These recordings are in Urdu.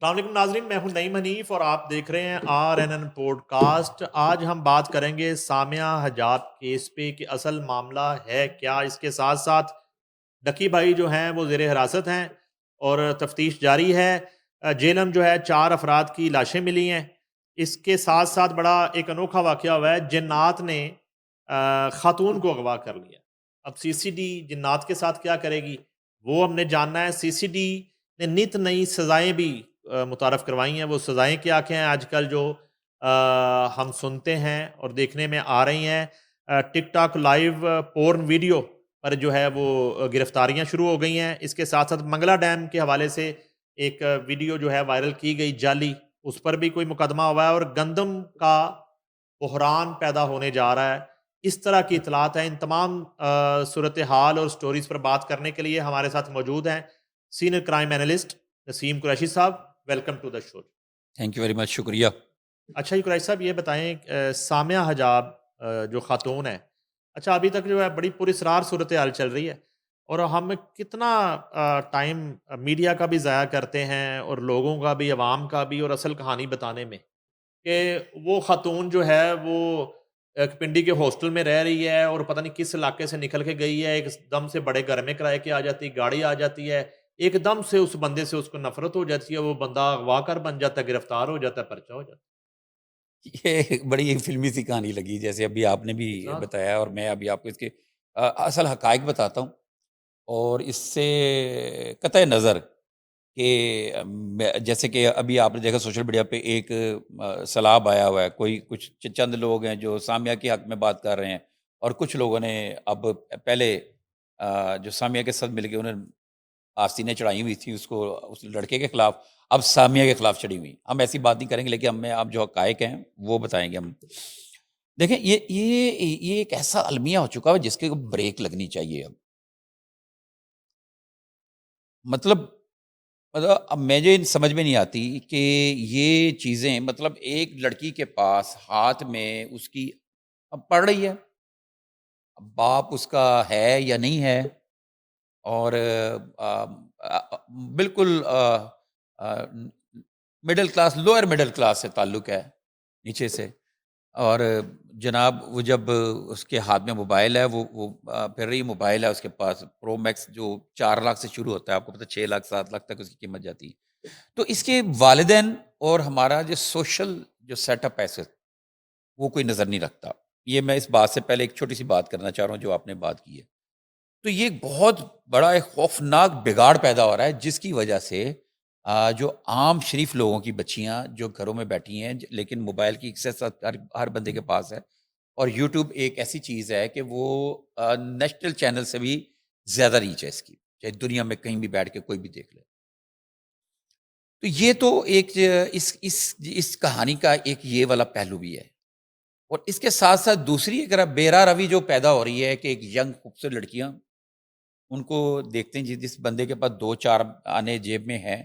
السلام علیکم ناظرین، میں ہوں نعیم حنیف اور آپ دیکھ رہے ہیں RNN پوڈ کاسٹ۔ آج ہم بات کریں گے سامیہ حجاب کیس پہ کہ اصل معاملہ ہے کیا۔ اس کے ساتھ ساتھ ڈکی بھائی جو ہیں وہ زیر حراست ہیں اور تفتیش جاری ہے۔ جیلم جو ہے 4 افراد کی لاشیں ملی ہیں۔ اس کے ساتھ ساتھ بڑا ایک انوکھا واقعہ ہوا ہے، جنات نے خاتون کو اغوا کر لیا۔ اب CCD جنات کے ساتھ کیا کرے گی وہ ہم نے جاننا ہے۔ CCD نے نت نئی سزائیں بھی متعارف کروائی ہیں۔ وہ سزائیں کیا کیا ہیں آج کل جو ہم سنتے ہیں اور دیکھنے میں آ رہی ہیں؟ ٹک ٹاک لائیو پورن ویڈیو پر جو ہے وہ گرفتاریاں شروع ہو گئی ہیں۔ اس کے ساتھ ساتھ منگلا ڈیم کے حوالے سے ایک ویڈیو جو ہے وائرل کی گئی جعلی، اس پر بھی کوئی مقدمہ ہوا ہے، اور گندم کا بحران پیدا ہونے جا رہا ہے۔ اس طرح کی اطلاعات ہیں۔ ان تمام صورتحال اور سٹوریز پر بات کرنے کے لیے ہمارے ساتھ موجود ہیں senior crime analyst Naseem Qureshi صاحب۔ Welcome to the show. Thank you very much, شکریہ۔ اچھا جی قریشی صاحب، یہ بتائیں سامیہ حجاب جو خاتون ہے، اچھا ابھی تک جو ہے بڑی پراسرار صورتحال چل رہی ہے، اور ہم کتنا ٹائم میڈیا کا بھی ضائع کرتے ہیں اور لوگوں کا بھی، عوام کا بھی، اور اصل کہانی بتانے میں کہ وہ خاتون جو ہے وہ ایک پنڈی کے ہاسٹل میں رہ رہی ہے اور پتہ نہیں کس علاقے سے نکل کے گئی ہے، ایک دم سے بڑے گھر میں کرائے کے آ جاتی، گاڑی آ جاتی ہے، ایک دم سے اس بندے سے اس کو نفرت ہو جاتی ہے، وہ بندہ اغوا کر بن جاتا ہے، گرفتار ہو جاتا ہے، پرچہ ہو جاتا یہ بڑی ایک فلمی سی کہانی لگی، جیسے ابھی آپ نے بھی ہے۔ ذات بتایا، اور میں ابھی آپ کو اس کے اصل حقائق بتاتا ہوں۔ اور اس سے قطع نظر کہ جیسے کہ ابھی آپ نے دیکھا سوشل میڈیا پہ ایک سلاب آیا ہوا ہے، کوئی کچھ چند لوگ ہیں جو سامیہ کے حق میں بات کر رہے ہیں، اور کچھ لوگوں نے اب پہلے جو سامیہ کے ساتھ مل کے انہیں آستینیں چڑھائی ہوئی تھی اس کو، اس لڑکے کے خلاف، اب سامیہ کے خلاف چڑھی ہوئی۔ ہم ایسی بات نہیں کریں گے، لیکن ہمیں آپ جو حقائق ہیں وہ بتائیں گے ہم۔ دیکھیں، یہ ایک ایسا المیہ ہو چکا ہے جس کے بریک لگنی چاہیے اب۔ مطلب اب مجھے سمجھ میں نہیں آتی کہ یہ چیزیں، مطلب ایک لڑکی کے پاس ہاتھ میں اس کی اب پڑھ رہی ہے، اب باپ اس کا ہے یا نہیں ہے، اور بالکل middle class, lower middle class سے تعلق ہے، نیچے سے۔ اور جناب وہ جب اس کے ہاتھ میں موبائل ہے، وہ پھر رہی موبائل ہے اس کے پاس، پرو میکس، جو 4 لاکھ سے شروع ہوتا ہے، آپ کو پتہ 6 لاکھ 7 لاکھ تک اس کی قیمت جاتی ہے۔ تو اس کے والدین اور ہمارا جو سوشل جو سیٹ اپ ہے وہ کوئی نظر نہیں رکھتا۔ یہ میں اس بات سے پہلے ایک چھوٹی سی بات کرنا چاہ رہا ہوں جو آپ نے بات کی ہے۔ تو یہ بہت بڑا ایک خوفناک بگاڑ پیدا ہو رہا ہے، جس کی وجہ سے جو عام شریف لوگوں کی بچیاں جو گھروں میں بیٹھی ہیں، لیکن موبائل کی ایکسیس ہر بندے کے پاس ہے، اور یوٹیوب ایک ایسی چیز ہے کہ وہ نیشنل چینل سے بھی زیادہ ریچ ہے اس کی، چاہے دنیا میں کہیں بھی بیٹھ کے کوئی بھی دیکھ لے۔ تو یہ تو ایک اس کہانی کا ایک یہ والا پہلو بھی ہے، اور اس کے ساتھ ساتھ دوسری ایک بیرا روی جو پیدا ہو رہی ہے کہ ایک ینگ خوبصورت لڑکیاں ان کو دیکھتے ہیں، جس بندے کے پاس 2-4 آنے جیب میں ہیں،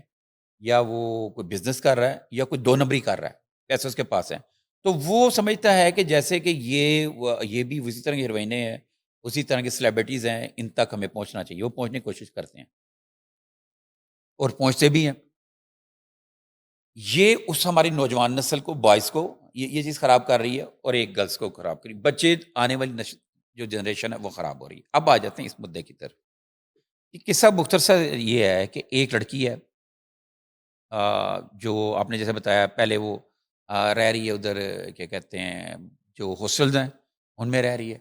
یا وہ کوئی بزنس کر رہا ہے یا کوئی 2 نمبری کر رہا ہے، پیسے اس کے پاس ہیں، تو وہ سمجھتا ہے کہ جیسے کہ یہ بھی اسی طرح کی ہیروئنیں ہیں، اسی طرح کی سیلیبریٹیز ہیں، ان تک ہمیں پہنچنا چاہیے۔ وہ پہنچنے کی کوشش کرتے ہیں اور پہنچتے بھی ہیں۔ یہ اس ہماری نوجوان نسل کو، بوائز کو یہ چیز خراب کر رہی ہے، اور ایک گرلس کو خراب کر رہی ہے، بچے آنے والی جو جنریشن ہے وہ خراب ہو رہی ہے۔ اب آ جاتے ہیں اس مدعے کی طرف۔ یہ قصہ مختصر یہ ہے کہ ایک لڑکی ہے جو آپ نے جیسے بتایا پہلے، وہ رہ رہی ہے ادھر، کیا کہتے ہیں، جو ہاسٹلز ہیں ان میں رہ رہی ہے۔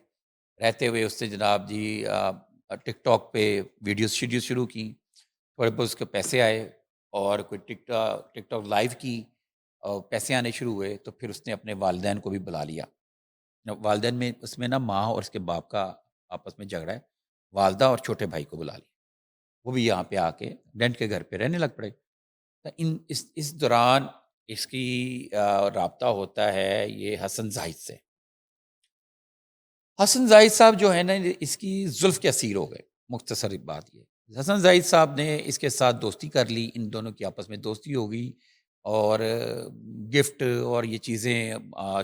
رہتے ہوئے اس سے جناب جی ٹک ٹاک پہ ویڈیوز شروع کی، تھوڑے بہت اس کے پیسے آئے، اور کوئی ٹک ٹاک لائیو کی، اور پیسے آنے شروع ہوئے، تو پھر اس نے اپنے والدین کو بھی بلا لیا۔ والدین میں اس میں نا ماں اور اس کے باپ کا آپس میں جھگڑا ہے، والدہ اور چھوٹے بھائی کو بلا لیا، وہ بھی یہاں پہ آ کے رینٹ کے گھر پہ رہنے لگ پڑے۔ اس دوران اس کی رابطہ ہوتا ہے یہ حسن زاہد سے۔ حسن زاہد صاحب جو ہے نا، اس کی زلف کے اسیر ہو گئے۔ مختصر بات یہ، حسن زاہد صاحب نے اس کے ساتھ دوستی کر لی، ان دونوں کی آپس میں دوستی ہو گئی، اور گفٹ اور یہ چیزیں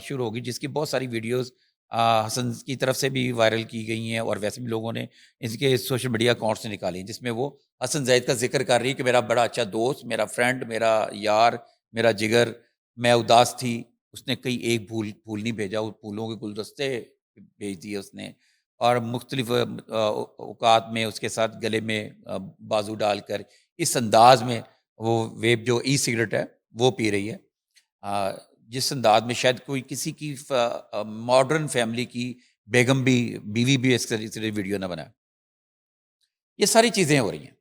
شروع ہو گئی، جس کی بہت ساری ویڈیوز حسن کی طرف سے بھی وائرل کی گئی ہیں اور ویسے بھی لوگوں نے اس کے سوشل میڈیا اکاؤنٹ سے نکالی ہیں، جس میں وہ حسن زاہد کا ذکر کر رہی ہے کہ میرا بڑا اچھا دوست، میرا فرینڈ، میرا یار، میرا جگر، میں اداس تھی، اس نے کئی ایک پھول نہیں بھیجا، وہ پھولوں کے گلدستے بھیج دیے اس نے، اور مختلف اوقات میں اس کے ساتھ گلے میں بازو ڈال کر اس انداز میں وہ ویب جو ای سگریٹ ہے وہ پی رہی ہے، جس انداز میں شاید کوئی کسی کی ماڈرن فیملی کی بیگم بھی، بیوی بھی اس طرح ویڈیو نہ بنائے. یہ ساری چیزیں ہو رہی ہیں.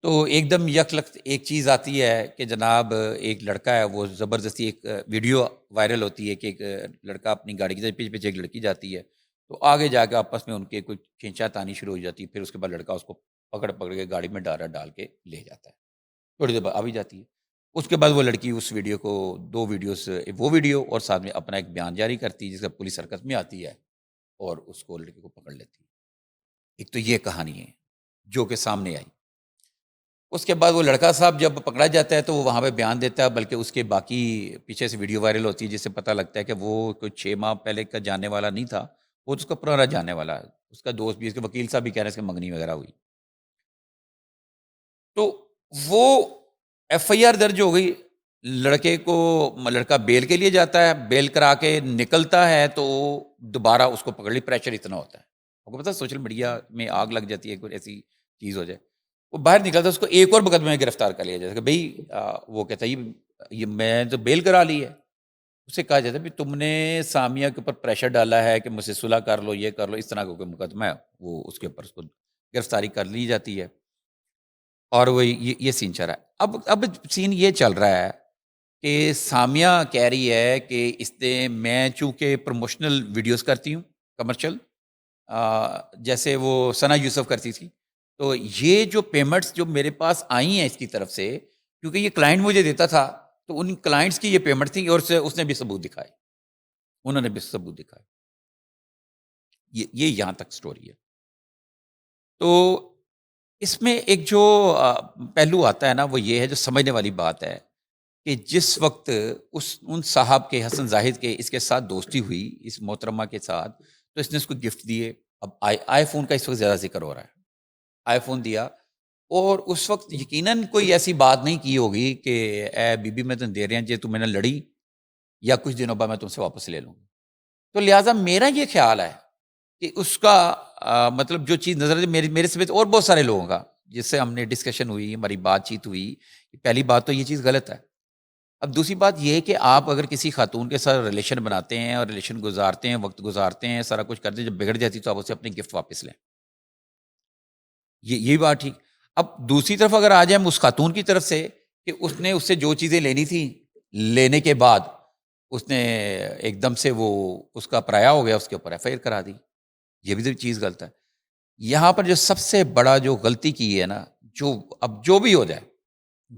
تو ایک دم یک لخت ایک چیز آتی ہے کہ جناب ایک لڑکا ہے، وہ زبردستی ایک ویڈیو وائرل ہوتی ہے کہ ایک لڑکا اپنی گاڑی کے پیچھے پیچھے ایک لڑکی جاتی ہے، تو آگے جا کے آپس میں ان کے کوئی کھینچا تانی شروع ہو جاتی ہے، پھر اس کے بعد لڑکا اس کو پکڑ کے گاڑی میں ڈال کے لے جاتا ہے، تھوڑی دیر بعد آ بھی جاتی ہے. اس کے بعد وہ لڑکی اس ویڈیو کو، دو ویڈیوز، وہ ویڈیو اور ساتھ میں اپنا ایک بیان جاری کرتی ہے، جس کا پولیس حرکت میں آتی ہے اور اس کو لڑکی کو پکڑ لیتی ہے. ایک تو یہ کہانی ہے جو کہ سامنے آئی. اس کے بعد وہ لڑکا صاحب جب پکڑا جاتا ہے تو وہ وہاں پہ بیان دیتا ہے، بلکہ اس کے باقی پیچھے سے ویڈیو وائرل ہوتی ہے جس سے پتہ لگتا ہے کہ وہ کوئی 6 ماہ پہلے کا جاننے والا نہیں تھا، وہ تو اس کا پرانا جاننے والا ہے. اس کا دوست بھی، اس کے وکیل صاحب بھی کہہ رہے ہیں اس کی منگنی وغیرہ ہوئی. تو وہ ایف آئی آر درج ہو گئی، لڑکے کو، لڑکا بیل کے لیے جاتا ہے، بیل کرا کے نکلتا ہے تو دوبارہ اس کو پکڑ لی. پریشر اتنا ہوتا ہے، آپ کو پتا سوشل میڈیا میں آگ لگ جاتی ہے، کوئی ایسی چیز ہو جائے، وہ باہر نکلتا ہے، اس کو ایک اور مقدمے میں گرفتار کر لیا جاتا ہے کہ بھائی وہ کہتا ہے یہ میں تو بیل کرا لی ہے. اسے کہا جاتا ہے بھی تم نے سامیہ کے اوپر پریشر ڈالا ہے کہ مجھ سے صلح کر لو، یہ کر لو، اس طرح کا کوئی مقدمہ ہے، وہ اس کے اوپر اس کو گرفتاری کر لی جاتی ہے. اور وہ یہ سین چل رہا ہے. اب سین یہ چل رہا ہے کہ سامیہ کہہ رہی ہے کہ اس نے، میں چونکہ پروموشنل ویڈیوز کرتی ہوں، کمرشل، جیسے وہ ثنا یوسف کرتی تھی، تو یہ جو پیمنٹس جو میرے پاس آئی ہیں اس کی طرف سے، کیونکہ یہ کلائنٹ مجھے دیتا تھا، تو ان کلائنٹس کی یہ پیمنٹ تھی اور اس نے بھی ثبوت دکھائے، انہوں نے بھی ثبوت دکھائے. یہ یہاں تک سٹوری ہے. تو اس میں ایک جو پہلو آتا ہے نا، وہ یہ ہے، جو سمجھنے والی بات ہے کہ جس وقت ان صاحب کے، حسن زاہد کے، اس کے ساتھ دوستی ہوئی، اس محترمہ کے ساتھ، تو اس نے اس کو گفٹ دیے. اب آئی فون کا اس وقت زیادہ ذکر ہو رہا ہے، آئی فون دیا، اور اس وقت یقیناً کوئی ایسی بات نہیں کی ہوگی کہ اے بی بی میں تم دے رہے ہیں جی، تم میں نے لڑی یا کچھ دنوں بعد میں تم سے واپس لے لوں گی. تو لہٰذا میرا یہ خیال ہے کہ اس کا مطلب جو چیز نظر میرے سمیت اور بہت سارے لوگوں کا، جس سے ہم نے ڈسکشن ہوئی، ہماری بات چیت ہوئی، پہلی بات تو یہ چیز غلط ہے. اب دوسری بات یہ ہے کہ آپ اگر کسی خاتون کے ساتھ ریلیشن بناتے ہیں اور ریلیشن گزارتے ہیں، وقت گزارتے ہیں، سارا کچھ کرتے ہیں، جب بگڑ جاتی تو آپ اسے اپنی گفٹ واپس لیں، یہ بات ٹھیک. اب دوسری طرف اگر آ جائیں اس خاتون کی طرف سے کہ اس نے اس سے جو چیزیں لینی تھی، لینے کے بعد اس نے ایک دم سے وہ اس کا پرایا ہو گیا، اس کے اوپر ایف آئی آر کرا دی، یہ بھی تو چیز غلط ہے. یہاں پر جو سب سے بڑا جو غلطی کی ہے نا، اب جو بھی ہو جائے،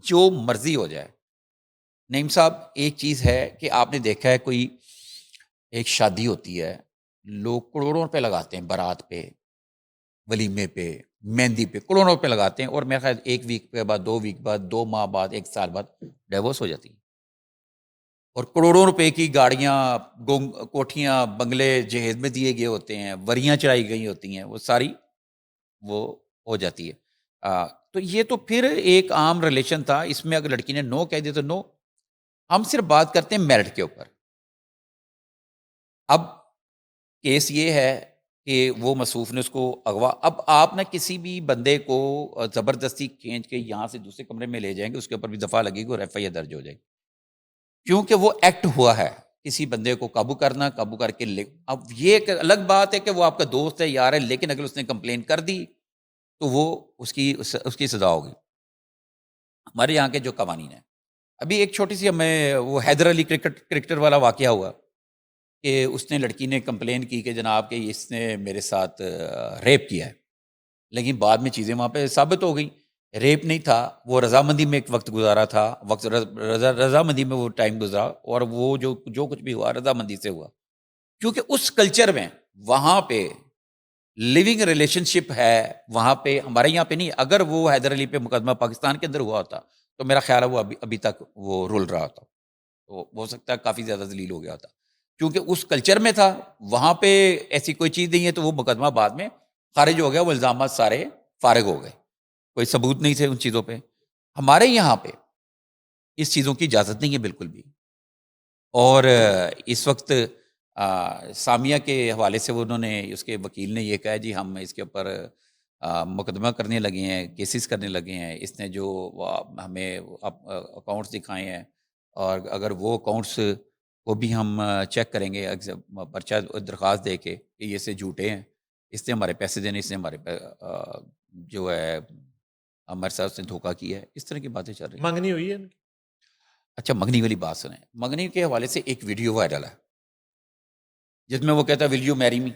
جو مرضی ہو جائے، نعیم صاحب، ایک چیز ہے کہ آپ نے دیکھا ہے، کوئی ایک شادی ہوتی ہے، لوگ کروڑوں روپے لگاتے ہیں، بارات پہ، ولیمے پہ، مہندی پہ کروڑوں روپے لگاتے ہیں، اور میرا خیال 1 ویک کے بعد، 2 ویک بعد، 2 ماہ بعد، 1 سال بعد ڈیورس ہو جاتی ہے. اور کروڑوں روپے کی گاڑیاں، کوٹھیاں، بنگلے جہیز میں دیے گئے ہوتے ہیں، وریاں چڑھائی گئی ہوتی ہیں، وہ ساری وہ ہو جاتی ہے. تو یہ تو پھر ایک عام ریلیشن تھا، اس میں اگر لڑکی نے نو کہہ دیا تو نو. ہم صرف بات کرتے ہیں میرٹ کے اوپر. اب کیس یہ ہے کہ وہ مصروف نے اس کو اغوا، اب آپ نہ کسی بھی بندے کو زبردستی کھینچ کے یہاں سے دوسرے کمرے میں لے جائیں گے، اس کے اوپر بھی دفعہ لگے گی اور ایف آئی آر درج ہو جائے گی، کیونکہ وہ ایکٹ ہوا ہے کسی بندے کو قابو کرنا، قابو کر کے اب یہ ایک الگ بات ہے کہ وہ آپ کا دوست ہے، یار ہے، لیکن اگر اس نے کمپلین کر دی تو وہ اس کی سزا ہوگی. ہمارے یہاں کے جو قوانین ہیں، ابھی ایک چھوٹی سی ہمیں وہ حیدر علی کرکٹر والا واقعہ ہوا کہ اس نے، لڑکی نے کمپلین کی کہ جناب کہ اس نے میرے ساتھ ریپ کیا ہے، لیکن بعد میں چیزیں وہاں پہ ثابت ہو گئی، ریپ نہیں تھا، وہ رضامندی میں ایک وقت گزارا تھا، رضامندی میں وہ ٹائم گزرا، اور وہ جو کچھ بھی ہوا رضامندی سے ہوا، کیونکہ اس کلچر میں وہاں پہ لیونگ ریلیشن شپ ہے، وہاں پہ، ہمارے یہاں پہ نہیں. اگر وہ حیدر علی پہ مقدمہ پاکستان کے اندر ہوا ہوتا تو میرا خیال ہے وہ ابھی تک وہ رول رہا ہوتا، تو ہو سکتا ہے کافی زیادہ ذلیل ہو گیا ہوتا. کیونکہ اس کلچر میں تھا، وہاں پہ ایسی کوئی چیز نہیں ہے، تو وہ مقدمہ بعد میں خارج ہو گیا، وہ الزامات سارے فارغ ہو گئے، کوئی ثبوت نہیں تھے ان چیزوں پہ. ہمارے یہاں پہ اس چیزوں کی اجازت نہیں ہے بالکل بھی. اور اس وقت سامیہ کے حوالے سے انہوں نے، اس کے وکیل نے یہ کہا جی ہم اس کے اوپر مقدمہ کرنے لگے ہیں، کیسز کرنے لگے ہیں، اس نے جو ہمیں اکاؤنٹس دکھائے ہیں، اور اگر وہ اکاؤنٹس کو بھی ہم چیک کریں گے پرچہ درخواست دے کے کہ یہ سے جھوٹے ہیں، اس نے ہمارے پیسے دینے، اس نے ہمارے جو ہے ہمارے ساتھ اس نے دھوکہ کیا ہے، اس طرح کی باتیں چل رہی ہیں. منگنی ہوئی ہے ان کی. اچھا منگنی والی بات سنیں. منگنی کے حوالے سے ایک ویڈیو وائرل ہے جس میں وہ کہتا ہے ول یو میری می،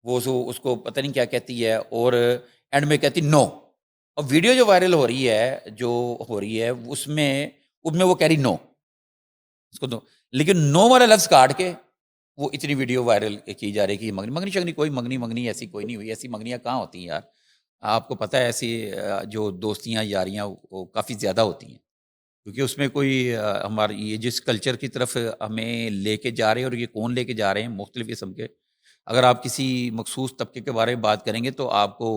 وہ اس کو پتہ نہیں کیا کہتی ہے، اور اینڈ میں کہتی نو. اور ویڈیو جو وائرل ہو رہی ہے اس میں وہ کہہ رہی نو، اس کو لیکن نو والا لفظ کاٹ کے وہ اتنی ویڈیو وائرل کی جا رہی ہے کہ منگنی شگنی کوئی منگنی ایسی کوئی نہیں ہوئی. ایسی منگنیاں کہاں ہوتی ہیں یار؟ آپ کو پتہ ہے ایسی جو دوستیاں یاریاں وہ کافی زیادہ ہوتی ہیں، کیونکہ اس میں کوئی ہماری یہ جس کلچر کی طرف ہمیں لے کے جا رہے ہیں، اور یہ کون لے کے جا رہے ہیں مختلف قسم کے. اگر آپ کسی مخصوص طبقے کے بارے میں بات کریں گے تو آپ کو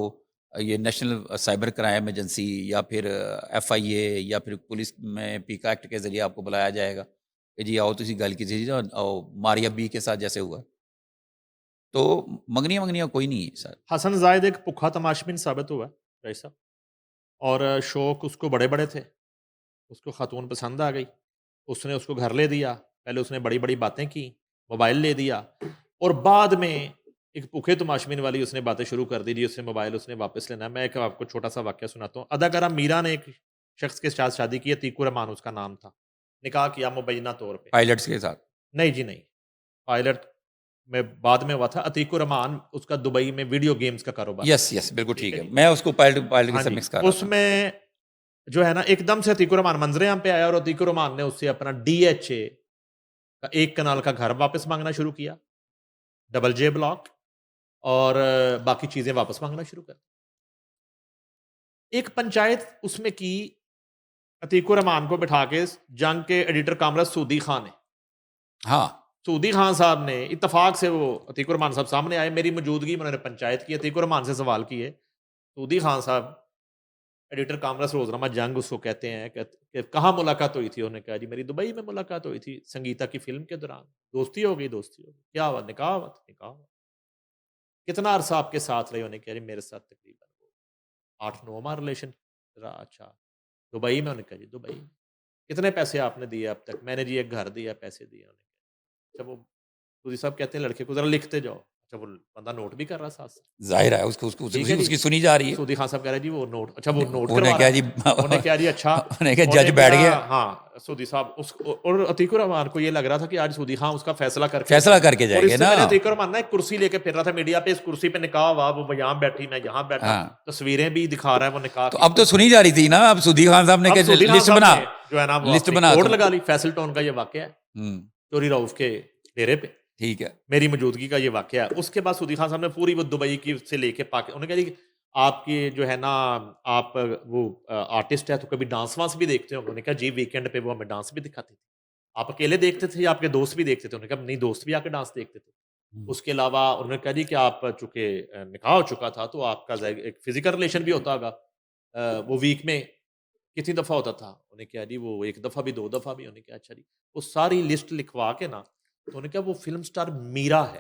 یہ نیشنل سائبر کرائم ایجنسی یا پھر FIA یا پھر پولیس میں پیکا ایکٹ کے ذریعے آپ کو بلایا جائے گا کہ جی آؤ تسی گل کی ماریا بی کے ساتھ جیسے ہوا. تو منگنیاں کوئی نہیں ہے سر. حسن زاہد ایک پکھا تماشبین ثابت ہوا ہے بھائی صاحب، اور شوق اس کو بڑے بڑے تھے، اس کو خاتون پسند آ گئی، اس نے اس کو گھر لے دیا. پہلے اس نے بڑی بڑی باتیں کی، موبائل لے دیا، اور بعد میں ایک پکھے تماشبین والی اس نے باتیں شروع کر دی. جی اس نے موبائل اس نے واپس لینا ہے. میں ایک آپ کو چھوٹا سا واقعہ سناتا ہوں. اداکارہ میرا نے ایک شخص کے ساتھ شادی کی ہے، تیکو رحمان اس کا نام تھا، نکاح کیا مبینہ طور پہ. پائلٹس کے ساتھ نہیں جی نہیں، پائلٹ میں بعد میں ہوا تھا. عتیق الرحمان اس کا دبئی میں ویڈیو گیمز کا کاروبار. یس بالکل ٹھیک ہے. میں اس کو پائلٹ کے ساتھ مکس کر رہا اس تھا. میں جو ہے نا ایک دم سے عتیق الرحمان منظر عام پہ آیا، اور عتیق الرحمان نے اس سے اپنا DHA کا 1 کنال کا گھر واپس مانگنا شروع کیا، ڈبل J بلاک، اور باقی چیزیں واپس مانگنا شروع کر. ایک پنچایت اس میں کی عتیق الرحمان کو بٹھا کے جنگ کے ایڈیٹر کامرس سعودی خان نے. ہاں سعودی خان صاحب نے اتفاق سے، وہ عتیق الرحمان صاحب سامنے آئے، میری موجودگی میں انہوں نے پنچایت کی، عتیق الرحمان سے سوال کیے. سعودی خان صاحب ایڈیٹر کامرس روزنامہ جنگ اس کو کہتے ہیں کہ کہاں ملاقات ہوئی تھی؟ انہوں نے کہا جی میری دبئی میں ملاقات ہوئی تھی سنگیتا کی فلم کے دوران، دوستی ہو گئی. کیا ہوا؟ نکاح ہوا. کتنا عرصہ آپ کے ساتھ رہے؟ انہوں نے کہا جی میرے ساتھ تقریباً 8-9 ماہ ریلیشن رہا. اچھا دبئی میں؟ انہوں نے کہا جی دبئی میں. کتنے پیسے آپ نے دیے اب تک؟ میں نے جی ایک گھر دیا، پیسے دیے. انہوں نے کہا اچھا وہ سعودی صاحب کہتے ہیں لڑکے کو ذرا لکھتے جاؤ. اچھا وہ بندہ نوٹ بھی کر رہا ساتھ سے، ظاہر ہے اس کی سنی جا رہی ہے. سعودی خان صاحب کہہ رہے جی وہ نوٹ، اچھا وہ نوٹ انہیں کروا کیا رہا جی ہے. انہوں نے کہا جی اچھا، انہیں کہا جج بیٹھ گیا. ہاں سعودی صاحب اس اور عتیق الرحمان کو یہ لگ رہا تھا کہ آج سعودی خان اس کا فیصلہ کر کے جائیں گے نا. عتیق الرحمان ایک کرسی لے کے پھر رہا تھا میڈیا پہ، اس کرسی پہ نکاح ہوا، وہ یہاں بیٹھی میں یہاں بیٹھا، تصویریں بھی دکھا رہا ہے وہ نکاح. تو اب تو سنی جا رہی تھی نا. اب سعودی خان صاحب نے کہ لسٹ بنا، جو ہے نا لسٹ بنا کوڈ لگا لی. فیصل ٹون کا یہ واقعہ ہے چوری رؤف کے ڈیرے پہ، ٹھیک ہے، میری موجودگی کا یہ واقعہ ہے. اس کے بعد سعودی خان صاحب نے پوری وہ دبئی کی سے لے کے انہوں نے کہا جی آپ کی جو ہے نا آپ وہ آرٹسٹ ہے تو کبھی ڈانس وانس بھی دیکھتے ہو؟ انہوں نے کہا جی ویکینڈ پہ وہ ہمیں ڈانس بھی دکھاتی تھی. آپ اکیلے دیکھتے تھے یا آپ کے دوست بھی دیکھتے تھے؟ انہوں نے کہا نہیں دوست بھی آ کے ڈانس دیکھتے تھے. اس کے علاوہ انہوں نے کہا جی کہ آپ چونکہ نکاح ہو چکا تھا تو آپ کا ایک فزیکل ریلیشن بھی ہوتا ہوگا، وہ ویک میں کتنی دفعہ ہوتا تھا؟ انہوں نے کہا جی وہ 1 دفعہ بھی 2 دفعہ بھی. انہوں نے کہا اچھا جی. وہ ساری لسٹ لکھوا کے نا تو انہوں نے کہا وہ فلم سٹار میرا ہے،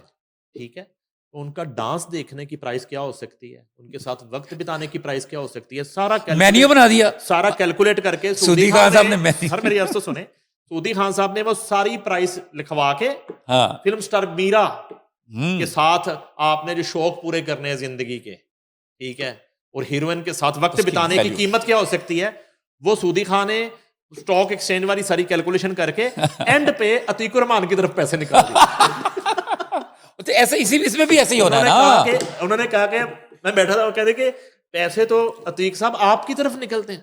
ٹھیک ہے، تو ان کا ڈانس دیکھنے کی پرائس کیا ہو سکتی ہے، ان کے ساتھ وقت بتانے کی پرائس کیا ہو سکتی ہے، سارا مینیو بنا دیا. سارا کیلکولیٹ کر کے سعودی خان صاحب نے سر میری عرض تو سنیں، سعودی خان صاحب نے وہ ساری پرائس لکھوا کے ہاں فلم سٹار میرا کے ساتھ آپ نے جو شوق پورے کرنے ہیں زندگی کے، ٹھیک ہے، اور ہیروئن کے ساتھ وقت بتانے کی قیمت کیا ہو سکتی ہے، وہ سعودی خان نے اسٹاک ایکسچینج والی ساری کیلکولیشن کر کے اینڈ پہ عتیق الرحمان کی طرف پیسے نکال دیے. ایسے اس میں بھی ایسے ہی ہونا ہے نا. انہوں نے کہا کہ میں بیٹھا تھا، وہ کہتے کہ پیسے تو عتیق صاحب آپ کی طرف نکلتے ہیں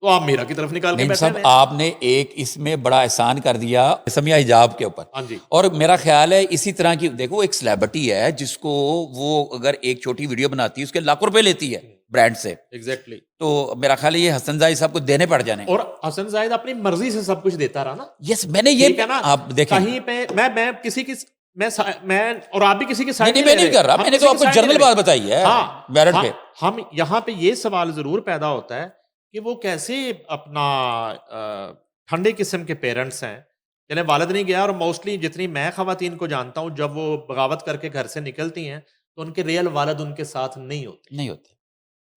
تو آپ میرا کی طرف نکال کے بیٹھے ہیں. آپ نے ایک اس میں بڑا احسان کر دیا سمیہ حجاب کے اوپر. ہاں جی. اور میرا خیال ہے اسی طرح کی دیکھو ایک سلیبریٹی ہے جس کو وہ اگر ایک چھوٹی ویڈیو بناتی ہے اس کے لاکھوں روپے لیتی ہے برانڈ سے. ایگزیکٹلی. تو میرا خیال ہے یہ حسن زاہد صاحب کو دینے پڑ جانے. اور حسن زاہد اپنی مرضی سے سب کچھ دیتا رہا نا. یس میں نے یہ ٹھیک ہے نا, آپ دیکھیں کہیں پہ میں کسی کی میں اور آپ بھی کسی کی سائڈ میں نہیں کر رہا, میں نے تو آپ کو جنرل بات بتائی ہے میرٹ پہ. ہم یہاں پہ یہ سوال ضرور پیدا ہوتا ہے کہ وہ کیسے اپنا ٹھنڈے قسم کے پیرنٹس ہیں, یعنی والد نہیں گیا. اور موسٹلی جتنی میں خواتین کو جانتا ہوں, جب وہ بغاوت کر کے گھر سے نکلتی ہیں تو ان کے ریئل والد ان کے ساتھ نہیں ہوتے.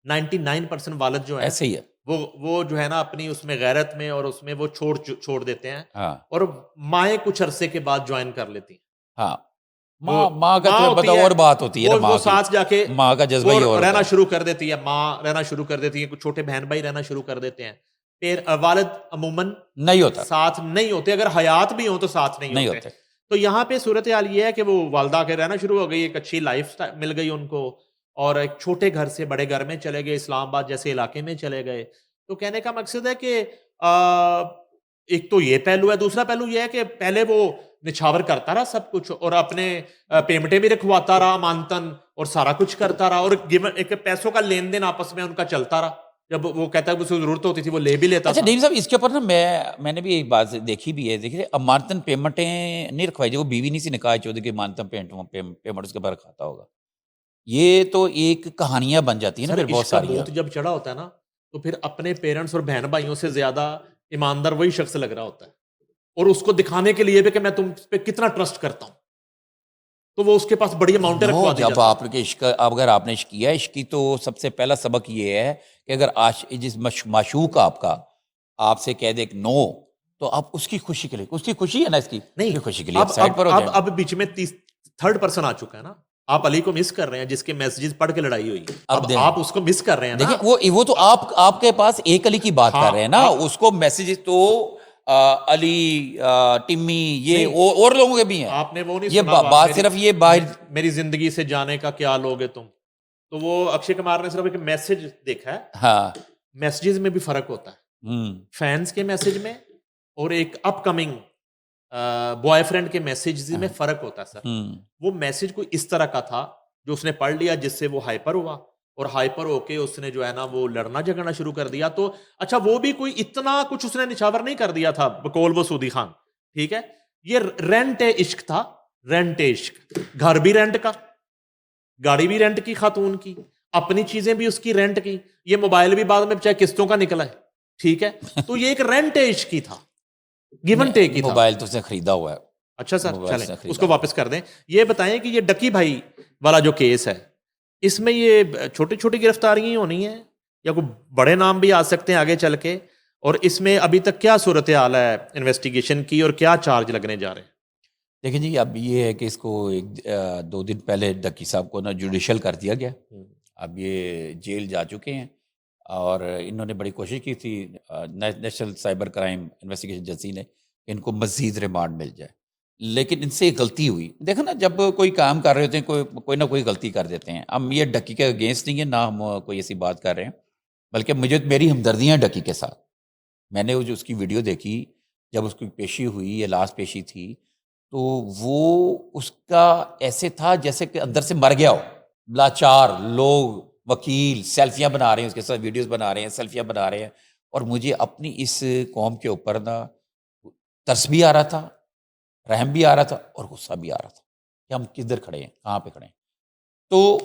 99% والد جو ہیں ایسے ہی ہے, وہ جو ہے نا اپنی اس میں غیرت میں اور اس میں وہ چھوڑ دیتے ہیں. ہاں, اور مائیں کچھ عرصے کے بعد جوائن کر لیتی ہیں. ہاں, ماں کا تو پتہ اور بات ہوتی ہے نا, وہ ساتھ جا کے ماں کا جذبہ ہی اور رہنا شروع کر دیتی ہے, ماں رہنا شروع کر دیتی ہے, کچھ چھوٹے بہن بھائی رہنا شروع کر دیتے ہیں. پھر والد عموماً نہیں ہوتا, ساتھ نہیں ہوتے, اگر حیات بھی ہوں تو ساتھ نہیں ہوتے. تو یہاں پہ صورتحال یہ ہے کہ وہ والدہ کے رہنا شروع ہو گئی, ایک اچھی لائف مل گئی ان کو, اور ایک چھوٹے گھر سے بڑے گھر میں چلے گئے, اسلام آباد جیسے علاقے میں چلے گئے. تو کہنے کا مقصد ہے کہ ایک تو یہ پہلو ہے, دوسرا پہلو یہ ہے کہ پہلے وہ نچھاور کرتا رہا سب کچھ, اور اپنے پیمنٹیں بھی رکھواتا رہا مانتن, اور سارا کچھ کرتا رہا, اور ایک پیسوں کا لین دین آپس میں ان کا چلتا رہا. جب وہ کہتا ہے اسے ضرورت ہوتی تھی وہ لے بھی لیتا. اچھا نیم صاحب, اس کے اوپر نا میں نے بھی ایک بات دیکھی بھی ہے, دیکھیے امانتن پیمنٹیں نہیں رکھوائی, جو وہ بیوی نہیں سی نکاح چودھری کی امانتن پیمنٹ اس کے بعد کھاتا ہوگا. یہ تو ایک کہانیاں بن جاتی ہیں نا پھر بہت ساری. جب چڑھا ہوتا ہے نا تو پھر اپنے پیرنٹس اور بہن بھائیوں سے زیادہ ایماندار وہی شخص لگ رہا ہوتا ہے, اور اس کو دکھانے کے لیے بھی کہ میں تم پہ کتنا ٹرسٹ کرتا ہوں, تو وہ اس کے پاس بڑی اماؤنٹیں رکھوا دی جب آپ کے عشق, اگر آپ نے عشق کیا عشق کی, تو سب سے پہلا سبق یہ ہے کہ اگر جس معشوق آپ کا آپ سے کہہ دے نو, تو آپ اس کی خوشی کے لیے, اس کی خوشی ہے نا, اس کی نہیں خوشی کے لیے سائڈ پر ہو جائیں. اب بیچ میں تھرڈ پرسن آ چکا ہے نا, آپ علی کو مس کر رہے ہیں جس کے میسیجز پڑھ کے لڑائی ہوئی ہے, اب آپ اس کو مس کر رہے ہیں. دیکھیں وہ تو آپ کے پاس ایک علی کی بات کر رہے ہیں نا, اس کو میسیجز تو علی ٹمی یہ اور لوگوں کے بھی ہیں. آپ نے وہ نہیں یہ بات صرف یہ باہر میری زندگی سے جانے کا کیا لوگے تم, تو وہ اکشے کمار نے صرف ایک میسج دیکھا ہے. ہاں, میسیجز میں بھی فرق ہوتا ہے, فینس کے میسج میں اور ایک اپ کمنگ بوائے فرینڈ کے میسیجز میں فرق ہوتا ہے سر. وہ میسج کوئی اس طرح کا تھا جو اس نے پڑھ لیا, جس سے وہ ہائپر ہوا, اور ہائپر ہو کے اس نے جو ہے نا وہ لڑنا جھگڑنا شروع کر دیا. تو اچھا وہ بھی کوئی اتنا کچھ اس نے نچھاور نہیں کر دیا تھا بقول وہ سودی خان, ٹھیک ہے, یہ رینٹ عشق تھا, رینٹ عشق, گھر بھی رینٹ کا, گاڑی بھی رینٹ کی خاتون کی, اپنی چیزیں بھی اس کی رینٹ کی, یہ موبائل بھی بعد میں چاہے قسطوں کا نکلا ہے, ٹھیک ہے. تو یہ ایک رینٹ عشق کی تھا, گیو اینڈ ٹیک کی تھا. موبائل تو اس نے خریدا ہوا ہے. اچھا سر چلیں اس کو واپس کر دیں. یہ بتائیں کہ یہ ڈکی بھائی والا جو کیس ہے, اس میں یہ چھوٹی چھوٹی گرفتاریاں ہونی ہیں یا کوئی بڑے نام بھی آ سکتے ہیں آگے چل کے, اور اس میں ابھی تک کیا صورتحال ہے انویسٹیگیشن کی, اور کیا چارج لگنے جا رہے ہیں؟ دیکھیں جی, اب یہ ہے کہ اس کو 2 دن پہلے ڈکی صاحب کو نا جوڈیشل کر دیا گیا. اب یہ جیل جا چکے ہیں, اور انہوں نے بڑی کوشش کی تھی national cyber crime investigation agency نے کہ ان کو مزید ریمانڈ مل جائے, لیکن ان سے غلطی ہوئی. دیکھو نا, جب کوئی کام کر رہے ہوتے ہیں کوئی نہ کوئی غلطی کر دیتے ہیں. ہم یہ ڈکی کے اگینسٹ نہیں ہے, نہ ہم کوئی ایسی بات کر رہے ہیں, بلکہ میری ہمدردیاں ڈکی کے ساتھ. میں نے جو اس کی ویڈیو دیکھی جب اس کی پیشی ہوئی, یہ لاسٹ پیشی تھی, تو وہ اس کا ایسے تھا جیسے کہ اندر سے مر گیا ہو, لاچار. لوگ وکیل سیلفیاں بنا رہے ہیں اس کے ساتھ, ویڈیوز بنا رہے ہیں, سیلفیاں بنا رہے ہیں, اور مجھے اپنی اس قوم کے اوپر نا ترس بھی آ رہا تھا, رحم بھی آ رہا تھا, اور غصہ بھی آ رہا تھا کہ ہم کدھر کھڑے ہیں, کہاں پہ کھڑے ہیں. تو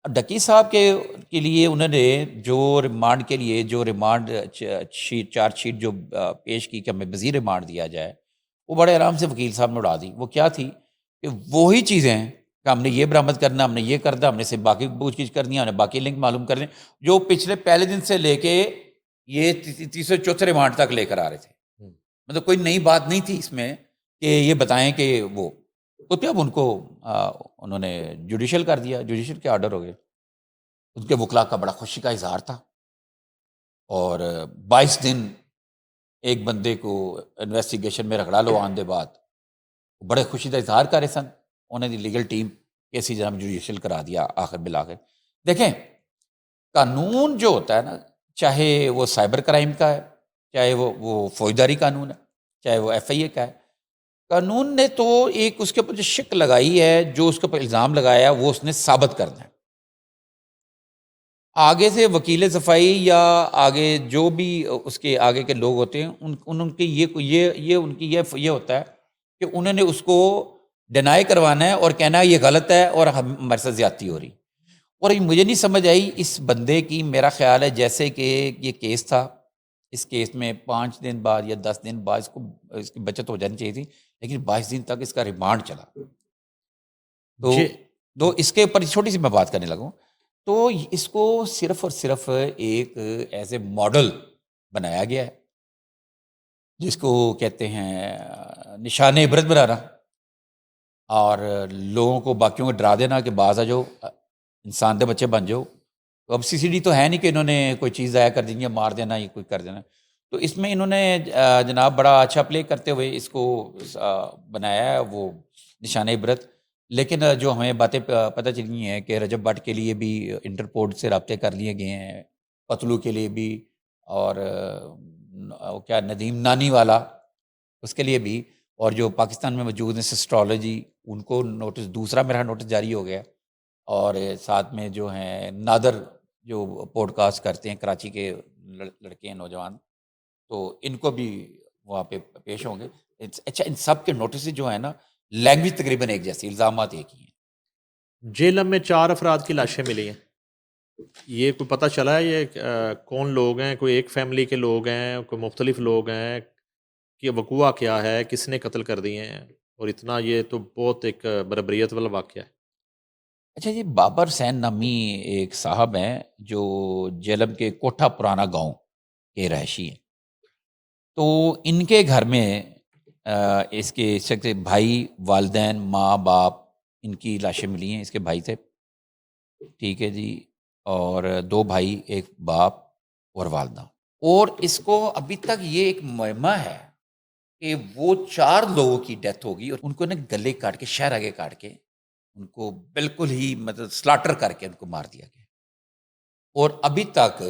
ڈکی صاحب کے لیے انہوں نے جو ریمانڈ کے لیے جو ریمانڈ چارج شیٹ جو پیش کی کہ ہمیں مزید ریمانڈ دیا جائے, وہ بڑے آرام سے وکیل صاحب نے اڑا دی. وہ کیا تھی کہ وہی چیزیں ہیں کہ ہم نے یہ برآمد کرنا, ہم نے یہ کرنا, ہم نے سے باقی پوچھ گچھ کرنی ہے, ہم نے باقی لنک معلوم کرنے, جو پچھلے پہلے دن سے لے کے یہ تیسرے چوتھے ریمانڈ تک لے کر آ رہے تھے. مطلب کوئی نئی بات نہیں تھی اس میں کہ یہ بتائیں کہ وہ, تو پھر اب ان کو انہوں نے جوڈیشل کر دیا, جوڈیشل کے آرڈر ہو گئے. ان کے وکلا کا بڑا خوشی کا اظہار تھا, اور 22 دن ایک بندے کو انویسٹیگیشن میں رگڑا لو آن دے بعد بڑے خوشی کا اظہار کر رہے سن. انہوں نے لیگل ٹیم کیسی جناب جوڈیشل کرا دیا آخر بالآخر. دیکھیں, قانون جو ہوتا ہے نا, چاہے وہ سائبر کرائم کا ہے, چاہے وہ فوجداری قانون ہے, چاہے وہ FIA کا ہے, قانون نے تو ایک اس کے اوپر جو شک لگائی ہے, جو اس کے اوپر الزام لگایا ہے, وہ اس نے ثابت کرنا ہے. آگے سے وکیل صفائی یا آگے جو بھی اس کے آگے کے لوگ ہوتے ہیں ان کی یہ ان کی یہ ہوتا ہے کہ انہوں نے اس کو ڈینائی کروانا ہے اور کہنا ہے یہ غلط ہے اور ہمارے ساتھ زیادتی ہو رہی. اور مجھے نہیں سمجھ آئی اس بندے کی. میرا خیال ہے جیسے کہ یہ کیس تھا, اس کیس میں 5 دن بعد یا 10 دن بعد اس کی بچت ہو جانی چاہیے تھی, لیکن 22 دن تک اس کا ریمانڈ چلا. جی تو اس کے اوپر چھوٹی سی میں بات کرنے لگوں. تو اس کو صرف اور صرف ایک ایز اے ماڈل بنایا گیا ہے جس کو کہتے ہیں نشان عبرت بنانا, اور لوگوں کو باقیوں کو ڈرا دینا کہ باز آ جاؤ, انسان دے بچے بن جاؤ. تو اب CCD تو ہے نہیں کہ انہوں نے کوئی چیز ضائع کر دینی ہے, مار دینا یا کوئی کر دینا. تو اس میں انہوں نے جناب بڑا اچھا پلے کرتے ہوئے اس کو بنایا ہے وہ نشان عبرت. لیکن جو ہمیں باتیں پتہ چلی ہیں کہ رجب بٹ کے لیے بھی انٹرپول سے رابطے کر لیے گئے ہیں, پتلو کے لیے بھی, اور کیا ندیم نانی والا اس کے لیے بھی, اور جو پاکستان میں موجود ہیں سسٹرالوجی ان کو نوٹس, دوسرا میرا نوٹس جاری ہو گیا. اور ساتھ میں جو ہیں نادر جو پوڈ کاسٹ کرتے ہیں کراچی کے لڑکے ہیں نوجوان, تو ان کو بھی وہاں پہ پیش ہوں گے. اچھا, ان سب کے نوٹسز جو ہیں نا لینگویج تقریباً ایک جیسی, الزامات ایک ہی ہیں. جیلم میں 4 افراد کی لاشیں ملی ہیں. یہ کوئی پتہ چلا ہے یہ کون لوگ ہیں؟ کوئی ایک فیملی کے لوگ ہیں, کوئی مختلف لوگ ہیں, کہ وقوع کیا ہے, کس نے قتل کر دیے ہیں؟ اور اتنا یہ تو بہت ایک بربریت والا واقعہ ہے. اچھا جی, بابر حسین نامی ایک صاحب ہیں جو جیلم کے کوٹھا پرانا گاؤں کے رہائشی ہیں. تو ان کے گھر میں اس کے بھائی, والدین, ماں باپ, ان کی لاشیں ملی ہیں. اس کے بھائی تھے, ٹھیک ہے جی, اور 2 بھائی, ایک باپ اور والدہ. اور اس کو ابھی تک یہ ایک معمہ ہے کہ وہ 4 لوگوں کی ڈیتھ ہوگی اور ان کو نا گلے کاٹ کے, شہر آگے کاٹ کے, ان کو بالکل ہی مطلب سلاٹر کر کے ان کو مار دیا گیا. اور ابھی تک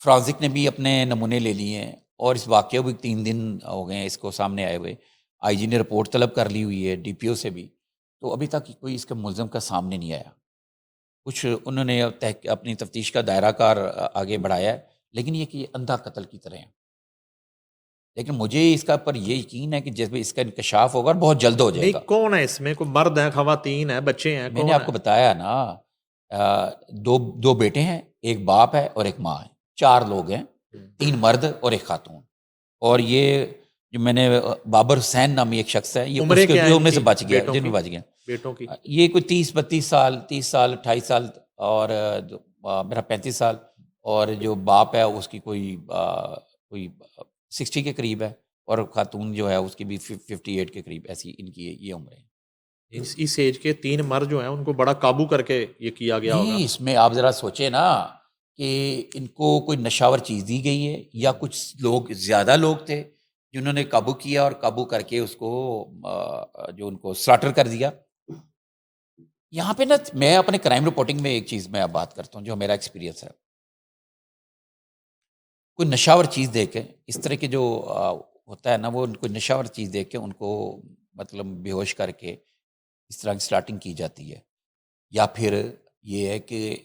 فرانزک نے بھی اپنے نمونے لے لیے ہیں, اور اس واقعے بھی 3 دن ہو گئے ہیں اس کو سامنے آئے ہوئے. IG نے رپورٹ طلب کر لی ہوئی ہے, DPO سے بھی. تو ابھی تک کوئی اس کے ملزم کا سامنے نہیں آیا. کچھ انہوں نے اپنی تفتیش کا دائرہ کار آگے بڑھایا ہے, لیکن یہ کہ یہ اندھا قتل کی طرح ہیں. لیکن مجھے اس کا پر یہ یقین ہے کہ جس میں اس کا انکشاف ہوگا اور بہت جلد ہو جائے گا. نہیں, کون ہے اس میں؟ کوئی مرد ہیں, خواتین ہیں, بچے ہیں, میں نے کون آپ ہے؟ کو بتایا نا, 2 بیٹے ہیں, ایک باپ ہے اور ایک ماں ہے. 4 لوگ ہیں, 3 مرد اور ایک خاتون. اور یہ جو میں نے بابر حسین نامی ایک شخص ہے, یہ اس عمریں کے کیا ہیں ان میں سے کی بچ گیا, بیٹوں جن کی؟ میں بچ گیا. بیٹوں کی یہ کوئی 30-32 سال, 30 سال, 28 سال, اور میرا 35 سال. اور جو باپ ہے اس کی کوئی 60 کے قریب ہے, اور خاتون جو ہے اس کی بھی 58 کے قریب, ایسی ان کی یہ عمریں ہیں. اس ایج کے 3 مرد جو ہیں ان کو بڑا قابو کر کے یہ کیا گیا ہوگا. جی, اس میں آپ ذرا سوچیں نا کہ ان کو کوئی نشاور چیز دی گئی ہے, یا کچھ لوگ, زیادہ لوگ تھے جنہوں نے قابو کیا, اور قابو کر کے اس کو جو ان کو سلاٹر کر دیا. یہاں پہ نا میں اپنے کرائم رپورٹنگ میں ایک چیز میں اب بات کرتا ہوں جو میرا ایکسپیرینس ہے. کوئی نشاور چیز دے کے, اس طرح کے جو ہوتا ہے نا, وہ کوئی نشاور چیز دے کے ان کو مطلب بے ہوش کر کے اس طرح کی سلاٹنگ کی جاتی ہے. یا پھر یہ ہے کہ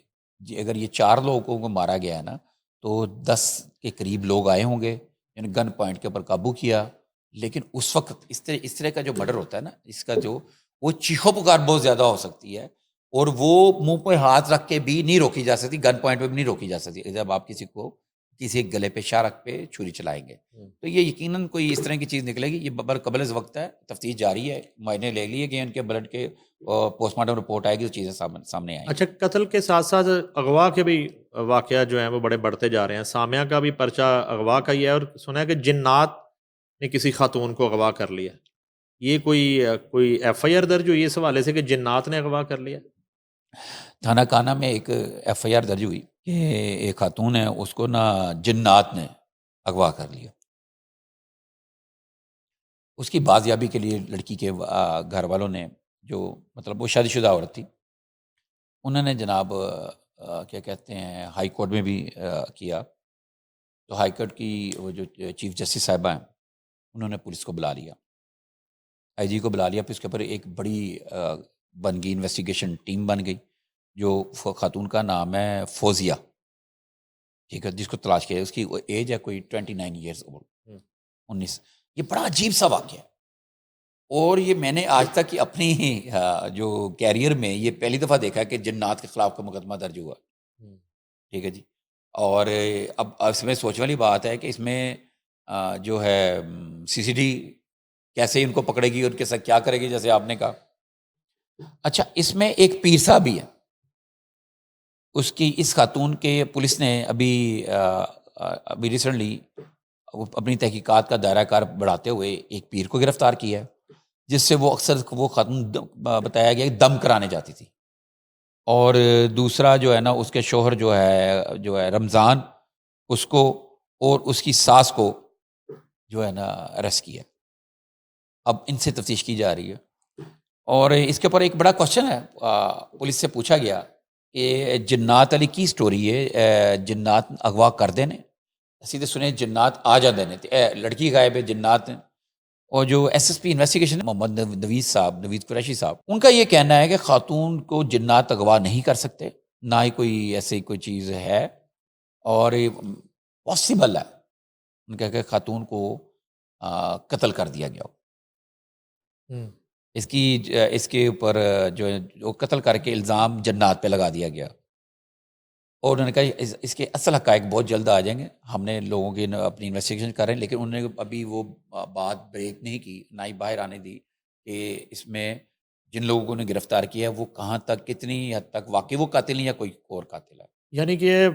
اگر یہ 4 لوگوں کو مارا گیا ہے نا, تو 10 کے قریب لوگ آئے ہوں گے, یعنی گن پوائنٹ کے اوپر قابو کیا. لیکن اس وقت اس طرح کا جو مرڈر ہوتا ہے نا, اس کا جو وہ چیخو پکار بہت زیادہ ہو سکتی ہے, اور وہ منہ پہ ہاتھ رکھ کے بھی نہیں روکی جا سکتی, گن پوائنٹ پہ بھی نہیں روکی جا سکتی جب آپ کسی ایک گلے پہ, شارک پہ چھری چلائیں گے. تو یہ یقیناً کوئی اس طرح کی چیز نکلے گی. یہ قبل از وقت ہے, تفتیش جاری ہے, معائنے لے لیے گئے ان کے بلڈ کے, پوسٹ مارٹم رپورٹ آئے گی, تو چیزیں سامنے آئیں گی. اچھا, قتل کے ساتھ ساتھ اغوا کے بھی واقعات جو ہیں وہ بڑے بڑھتے جا رہے ہیں. سامیہ کا بھی پرچہ اغوا کا ہی ہے, اور سنا ہے کہ جنات نے کسی خاتون کو اغوا کر لیا. یہ کوئی FIR درج ہوئی اس حوالے سے کہ جنات نے اغوا کر لیا؟ تھانہ کانا میں ایک FIR درج ہوئی کہ ایک خاتون ہے, اس کو نا جنات نے اغوا کر لیا. اس کی بازیابی کے لیے لڑکی کے گھر والوں نے, جو مطلب وہ شادی شدہ عورت تھی, انہوں نے جناب کیا کہتے ہیں ہائی کورٹ میں بھی کیا. تو ہائی کورٹ کی وہ جو چیف جسٹس صاحبہ ہیں, انہوں نے پولیس کو بلا لیا, IG کو بلا لیا. پھر اس کے اوپر ایک بڑی بن گئی انویسٹیگیشن ٹیم بن گئی, جو خاتون کا نام ہے فوزیہ. ٹھیک ہے، جس کو تلاش کیا ہے، اس کی ایج ہے کوئی 29 ایئرس اولڈ، ہوں، 19۔ یہ بڑا عجیب سا واقعہ ہے، اور یہ میں نے آج تک کی اپنی جو کیریئر میں یہ پہلی دفعہ دیکھا ہے کہ جنات کے خلاف کا مقدمہ درج ہوا، ہوں، ٹھیک ہے جی۔ اور اب اس میں سوچنے والی بات ہے کہ اس میں جو ہے سی سی ڈی کیسے ان کو پکڑے گی، ان کے ساتھ کیا کرے گی، جیسے آپ نے کہا۔ اچھا، اس میں ایک پیر صاحب بھی ہے، اس کی اس خاتون کے پولیس نے ابھی ریسنٹلی اپنی تحقیقات کا دائرہ کار بڑھاتے ہوئے ایک پیر کو گرفتار کیا ہے، جس سے وہ اکثر وہ خاتون بتایا گیا کہ دم کرانے جاتی تھی، اور دوسرا جو ہے نا اس کے شوہر جو ہے رمضان، اس کو اور اس کی ساس کو جو ہے نا اریسٹ کیا۔ اب ان سے تفتیش کی جا رہی ہے، اور اس کے اوپر ایک بڑا کوشچن ہے، پولیس سے پوچھا گیا کہ جنات علی کی سٹوری ہے، جنات اغوا کر دینے، سیدھے سنے جنات آ جا دینے، لڑکی غائب ہے، جنات ہیں۔ اور جو ایس ایس پی انویسٹیگیشن محمد نوید قریشی صاحب، ان کا یہ کہنا ہے کہ خاتون کو جنات اغوا نہیں کر سکتے، نہ ہی کوئی ایسی کوئی چیز ہے، اور پاسبل ہے ان کا کہ خاتون کو قتل کر دیا گیا ہو۔ ہوں، اس کے اوپر جو ہے وہ قتل کر کے الزام جنات پہ لگا دیا گیا، اور انہوں نے کہا اس کے اصل حقائق بہت جلد آ جائیں گے، ہم نے لوگوں کی اپنی انویسٹیگیشن کر رہے ہیں، لیکن انہوں نے ابھی وہ بات بریک نہیں کی، نہ ہی باہر آنے دی کہ اس میں جن لوگوں نے گرفتار کیا ہے وہ کہاں تک، کتنی حد تک واقعی وہ قاتل ہیں یا کوئی اور قاتل ہے۔ یعنی کہ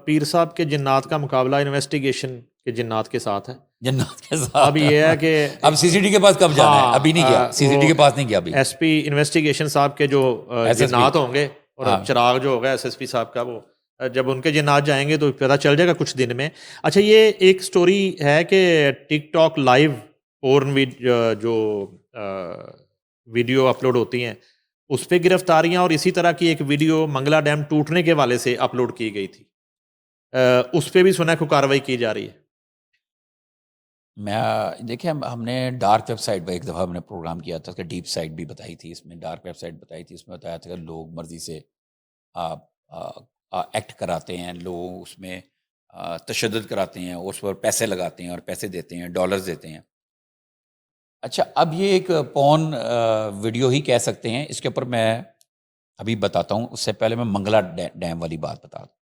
پیر صاحب کے جنات کا مقابلہ انویسٹیگیشن کے جنات کے ساتھ ہے۔ جنات کے اب ساتھ یہ ہے کہ اب سی سی ٹی کے پاس کب جانا ہے؟ ابھی نہیں گیا، سی سی ٹی وہ کے پاس نہیں گیا ابھی، ایس پی انویسٹیگیشن صاحب کے جو ایس ایس پی، جنات ہوں گے، اور ہاں۔ چراغ جو ہوگا ایس ایس پی صاحب کا، وہ جب ان کے جنات جائیں گے تو پتہ چل جائے گا کچھ دن میں۔ اچھا، یہ ایک سٹوری ہے کہ ٹک ٹاک لائیو پورن جو ویڈیو اپلوڈ ہوتی ہیں اس پہ گرفتاریاں، اور اسی طرح کی ایک ویڈیو منگلا ڈیم ٹوٹنے کے والے سے اپلوڈ کی گئی تھی، اس پہ بھی سنا ہے کوئی کارروائی کی جا رہی ہے۔ میں دیکھیں، ہم نے ڈارک ویب سائٹ پہ ایک دفعہ ہم نے پروگرام کیا تھا کہ ڈیپ سائٹ بھی بتائی تھی، اس میں ڈارک ویب سائٹ بتائی تھی، اس میں بتایا تھا کہ لوگ مرضی سے ایکٹ کراتے ہیں، لوگ اس میں تشدد کراتے ہیں، اس پر پیسے لگاتے ہیں اور پیسے دیتے ہیں، ڈالرز دیتے ہیں۔ اچھا، اب یہ ایک پون ویڈیو ہی کہہ سکتے ہیں، اس کے اوپر میں ابھی بتاتا ہوں، اس سے پہلے میں منگلا ڈیم والی بات بتا دوں۔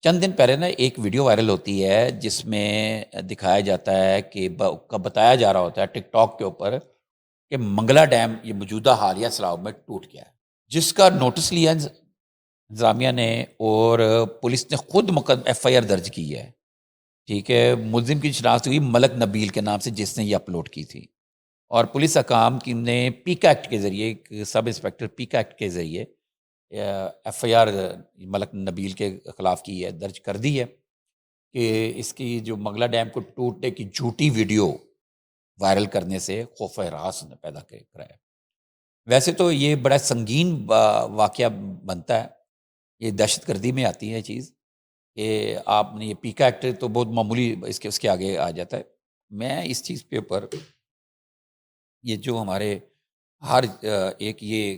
چند دن پہلے نا ایک ویڈیو وائرل ہوتی ہے جس میں دکھایا جاتا ہے کہ بتایا جا رہا ہوتا ہے ٹک ٹاک کے اوپر کہ منگلا ڈیم یہ موجودہ حالیہ سیلاب میں ٹوٹ گیا ہے، جس کا نوٹس لیا انتظامیہ نے، اور پولیس نے خود ایف آئی آر درج کی ہے، ٹھیک ہے۔ ملزم کی شناخت ہوئی ملک نبیل کے نام سے، جس نے یہ اپلوڈ کی تھی، اور پولیس حکام کی نے پیکا ایکٹ کے ذریعے، ایک سب انسپیکٹر پیکا ایکٹ کے ذریعے ایف آئی آر ملک نبیل کے خلاف کی ہے، درج کر دی ہے کہ اس کی جو منگلا ڈیم کو ٹوٹنے کی جھوٹی ویڈیو وائرل کرنے سے خوف ہراس نے پیدا کرایا۔ ویسے تو یہ بڑا سنگین واقعہ بنتا ہے، یہ دہشت گردی میں آتی ہے چیز، کہ آپ نے یہ پیکا ایکٹ تو بہت معمولی اس کے آگے آ جاتا ہے۔ میں اس چیز کے اوپر یہ جو ہمارے ہر ایک یہ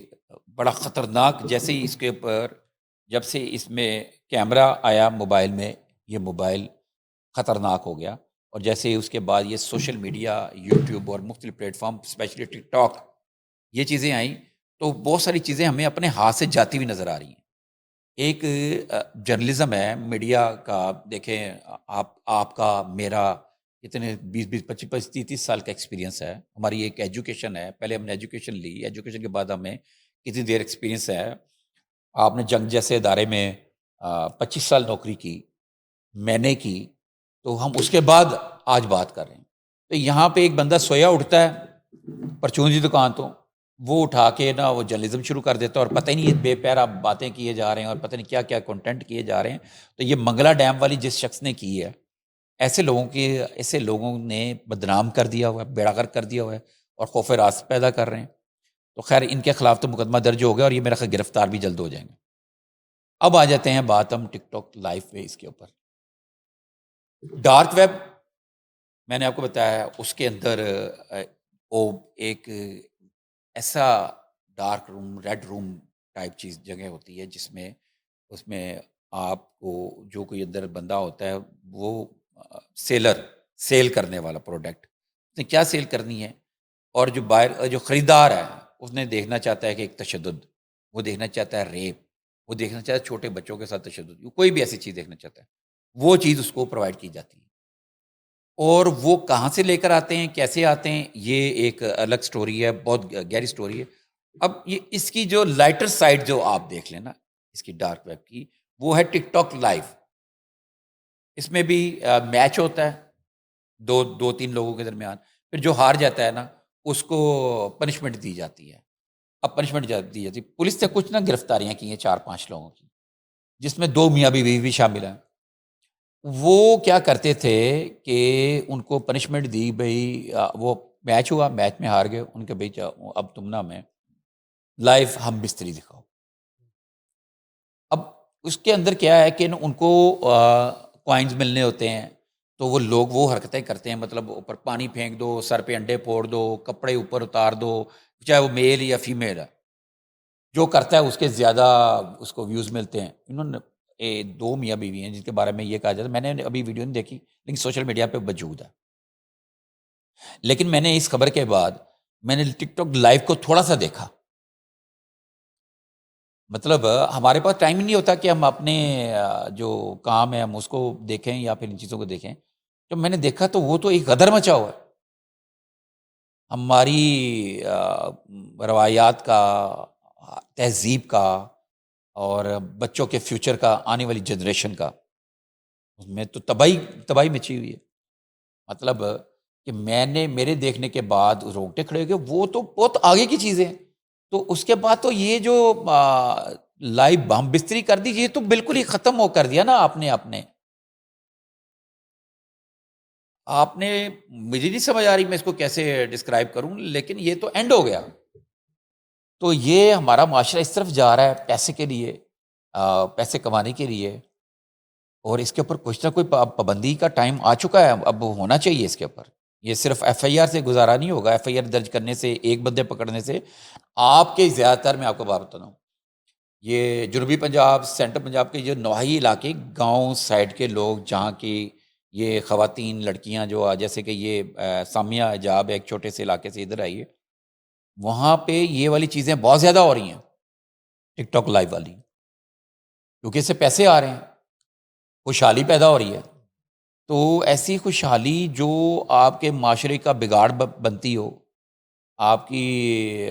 بڑا خطرناک، جیسے ہی اس کے اوپر جب سے اس میں کیمرہ آیا موبائل میں، یہ موبائل خطرناک ہو گیا، اور جیسے ہی اس کے بعد یہ سوشل میڈیا، یوٹیوب اور مختلف پلیٹ فارم اسپیشلی ٹک ٹاک یہ چیزیں آئیں، تو بہت ساری چیزیں ہمیں اپنے ہاتھ سے جاتی ہوئی نظر آ رہی ہیں۔ ایک جرنلزم ہے میڈیا کا، دیکھیں آپ کا میرا اتنے 20 25 30 سال کا ایکسپیرینس ہے، ہماری ایک ایجوکیشن ہے، پہلے ہم نے ایجوکیشن لی، ایجوکیشن کے بعد ہمیں کتنی دیر ایکسپیرینس ہے۔ آپ نے جنگ جیسے ادارے میں 25 سال نوکری کی، میں نے کی، تو ہم اس کے بعد آج بات کر رہے ہیں۔ تو یہاں پہ ایک بندہ سویا اٹھتا ہے پرچون کی دکان تو وہ اٹھا کے نا وہ جرنلزم شروع کر دیتا ہے، اور پتہ ہی نہیں بے پیرا باتیں کیے جا رہے ہیں، اور پتہ نہیں کیا کیا کنٹینٹ کیے جا رہے ہیں۔ تو یہ منگلا ڈیم والی جس شخص نے کی ہے، ایسے لوگوں نے بدنام کر دیا ہوا ہے، بیڑا غرق کر دیا ہوا ہے، اور خوف راست پیدا کر رہے ہیں۔ تو خیر، ان کے خلاف تو مقدمہ درج ہو گیا، اور یہ میرا خیال گرفتار بھی جلد ہو جائیں گے۔ اب آ جاتے ہیں بات ہم ٹک ٹاک لائیو پہ، اس کے اوپر ڈارک ویب میں نے آپ کو بتایا ہے، اس کے اندر وہ ایک ایسا ڈارک روم، ریڈ روم ٹائپ چیز جگہ ہوتی ہے جس میں اس میں آپ کو جو کوئی اندر بندہ ہوتا ہے وہ سیل کرنے والا پروڈکٹ، اس نے کیا سیل کرنی ہے، اور جو بائر جو خریدار ہے اس نے دیکھنا چاہتا ہے کہ ایک تشدد، وہ دیکھنا چاہتا ہے ریپ، وہ دیکھنا چاہتا ہے چھوٹے بچوں کے ساتھ تشدد، کوئی بھی ایسی چیز دیکھنا چاہتا ہے، وہ چیز اس کو پرووائڈ کی جاتی ہے۔ اور وہ کہاں سے لے کر آتے ہیں، کیسے آتے ہیں، یہ ایک الگ سٹوری ہے، بہت گہری سٹوری ہے۔ اب یہ اس کی جو لائٹر سائڈ جو آپ دیکھ لیں نا اس کی ڈارک ویب کی، وہ ہے ٹک ٹاک لائیو۔ اس میں بھی میچ ہوتا ہے دو تین لوگوں کے درمیان، پھر جو ہار جاتا ہے نا اس کو پنشمنٹ دی جاتی ہے۔ اب پنشمنٹ دی جاتی ہے، پولیس نے کچھ نا گرفتاریاں کی ہیں 4-5 لوگوں کی، جس میں 2 میاں بیوی بھی شامل ہیں۔ وہ کیا کرتے تھے کہ ان کو پنشمنٹ دی، بھائی وہ میچ ہوا، میچ میں ہار گئے، ان کے بھائی اب تم نا ہمیں لائف ہم بستری دکھاؤ۔ اب اس کے اندر کیا ہے کہ ان کو کوائنز ملنے ہوتے ہیں، تو وہ لوگ وہ حرکتیں کرتے ہیں، مطلب اوپر پانی پھینک دو، سر پہ انڈے پھوڑ دو، کپڑے اوپر اتار دو، چاہے وہ میل یا فیمیل ہے، جو کرتا ہے اس کے زیادہ اس کو ویوز ملتے ہیں۔ انہوں نے 2 میاں بیوی ہیں جن کے بارے میں یہ کہا جاتا ہے، میں نے ابھی ویڈیو نہیں دیکھی لیکن سوشل میڈیا پہ موجود ہے۔ لیکن میں نے اس خبر کے بعد میں نے ٹک ٹاک لائیو کو تھوڑا سا دیکھا، مطلب ہمارے پاس ٹائم ہی نہیں ہوتا کہ ہم اپنے جو کام ہے ہم اس کو دیکھیں یا پھر ان چیزوں کو دیکھیں۔ جب میں نے دیکھا تو وہ تو ایک غدر مچا ہوا ہے ہماری روایات کا، تہذیب کا، اور بچوں کے فیوچر کا، آنے والی جنریشن کا، اس میں تو تباہی مچی ہوئی ہے۔ مطلب کہ میں نے میرے دیکھنے کے بعد روکٹے کھڑے ہو گئے، وہ تو بہت آگے کی چیزیں ہیں۔ تو اس کے بعد تو یہ جو لائیو ہم بستری کر دی، یہ تو بالکل ہی ختم ہو کر دیا نا آپ نے مجھے نہیں سمجھ آ رہی میں اس کو کیسے ڈسکرائب کروں، لیکن یہ تو اینڈ ہو گیا۔ تو یہ ہمارا معاشرہ اس طرف جا رہا ہے پیسے کے لیے، پیسے کمانے کے لیے، اور اس کے اوپر کچھ نہ کوئی پابندی کا ٹائم آ چکا ہے، اب ہونا چاہیے اس کے اوپر۔ یہ صرف ایف آئی آر سے گزارا نہیں ہوگا، ایف آئی آر درج کرنے سے، ایک بندے پکڑنے سے آپ کے زیادہ تر، میں آپ کو بات بتا رہا ہوں، یہ جنوبی پنجاب، سینٹرل پنجاب کے جو نواحی علاقے، گاؤں سائڈ کے لوگ جہاں کی یہ خواتین لڑکیاں جو جیسے کہ یہ سامیہ حجاب ایک چھوٹے سے علاقے سے ادھر آئی ہے، وہاں پہ یہ والی چیزیں بہت زیادہ ہو رہی ہیں، ٹک ٹاک لائیو والی، کیونکہ اس سے پیسے آ رہے ہیں، خوشحالی پیدا ہو رہی ہے۔ تو ایسی خوشحالی جو آپ کے معاشرے کا بگاڑ بنتی ہو، آپ کی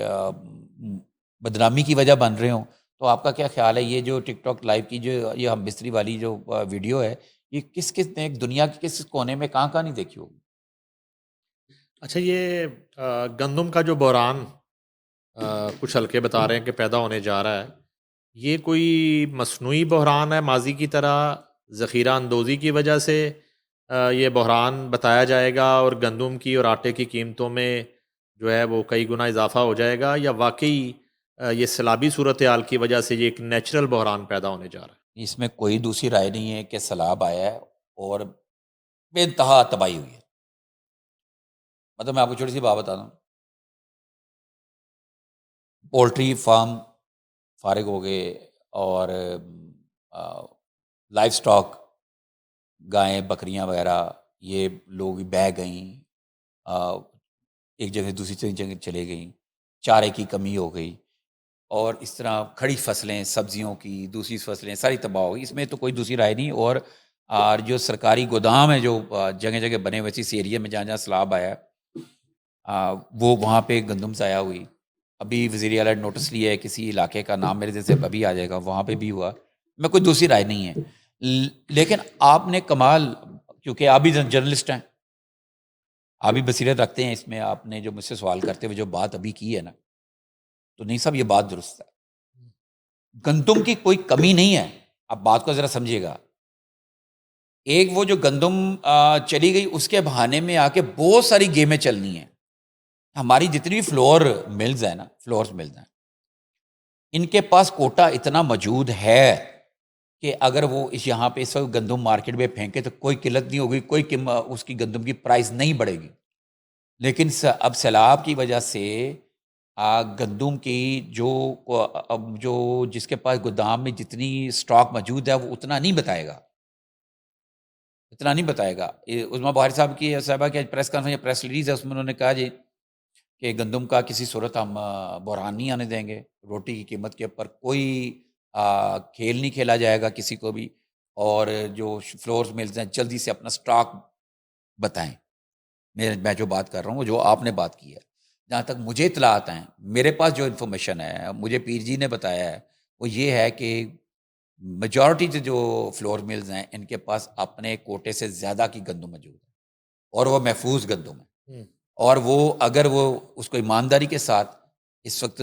بدنامی کی وجہ بن رہے ہوں، تو آپ کا کیا خیال ہے یہ جو ٹک ٹاک لائیو کی جو یہ ہم بستری والی جو ویڈیو ہے، یہ کس نے دنیا کے کس کونے میں کہاں نہیں دیکھی ہوگی؟ اچھا، یہ گندم کا جو بحران کچھ حلقے بتا رہے ہیں کہ پیدا ہونے جا رہا ہے، یہ کوئی مصنوعی بحران ہے ماضی کی طرح، ذخیرہ اندوزی کی وجہ سے یہ بحران بتایا جائے گا اور گندم کی اور آٹے کی قیمتوں میں جو ہے وہ کئی گنا اضافہ ہو جائے گا، یا واقعی یہ سیلابی صورتحال کی وجہ سے یہ ایک نیچرل بحران پیدا ہونے جا رہا ہے؟ اس میں کوئی دوسری رائے نہیں ہے کہ سیلاب آیا ہے اور بے انتہا تباہی ہوئی ہے۔ مطلب میں آپ کو چھوٹی سی بات بتا دوں، پولٹری فارم فارغ ہو گئے، اور لائف سٹاک، گائیں بکریاں وغیرہ، یہ لوگ بہہ گئیں، ایک جگہ دوسری جگہ چلے گئیں، چارے کی کمی ہو گئی، اور اس طرح کھڑی فصلیں، سبزیوں کی دوسری فصلیں ساری تباہ ہو گئی۔ اس میں تو کوئی دوسری رائے نہیں۔ اور جو سرکاری گودام ہے جو جگہ جگہ بنے ہوئے اس ایریا میں جہاں جہاں سیلاب آیا وہ وہاں پہ گندم ضائع ہوئی۔ ابھی وزیر اعلیٰ نے نوٹس لیا ہے کسی علاقے کا نام میرے جیسے ابھی آ جائے گا، وہاں پہ بھی ہوا۔ میں کوئی دوسری رائے نہیں ہے، لیکن آپ نے کمال، کیونکہ آپ بھی جرنلسٹ ہیں، آپ بھی بصیرت رکھتے ہیں اس میں، آپ نے جو مجھ سے سوال کرتے ہوئے جو بات ابھی کی ہے نا، تو نہیں صاحب یہ بات درست ہے، گندم کی کوئی کمی نہیں ہے۔ آپ بات کو ذرا سمجھیے گا، ایک وہ جو گندم چلی گئی اس کے بہانے میں آ کے بہت ساری گیمیں چلنی ہیں۔ ہماری جتنی فلور ملز ہیں نا، فلورز ملز ہیں، ان کے پاس کوٹا اتنا موجود ہے کہ اگر وہ یہاں پہ اس وقت گندم مارکیٹ میں پھینکے تو کوئی قلت نہیں ہوگی، کوئی اس کی گندم کی پرائس نہیں بڑھے گی۔ لیکن اب سیلاب کی وجہ سے گندم کی جو جس کے پاس گودام میں جتنی اسٹاک موجود ہے وہ اتنا نہیں بتائے گا، اتنا نہیں بتائے گا۔ عظمیٰ بخاری صاحبہ کی پریس کانفرنس پریس ریلیز ہے، اس میں انہوں نے کہا جی کہ گندم کا کسی صورت ہم بحران نہیں آنے دیں گے، روٹی کی قیمت کے اوپر کوئی کھیل نہیں کھیلا جائے گا کسی کو بھی، اور جو فلورز ملز ہیں جلدی سے اپنا سٹاک بتائیں۔ میں جو بات کر رہا ہوں وہ جو آپ نے بات کی ہے، جہاں تک مجھے اطلاعات ہیں، میرے پاس جو انفارمیشن ہے، مجھے پیر جی نے بتایا ہے، وہ یہ ہے کہ میجورٹی جو فلور ملز ہیں ان کے پاس اپنے کوٹے سے زیادہ کی گندم موجود ہے، اور وہ محفوظ گندم ہے، اور وہ اگر وہ اس کو ایمانداری کے ساتھ اس وقت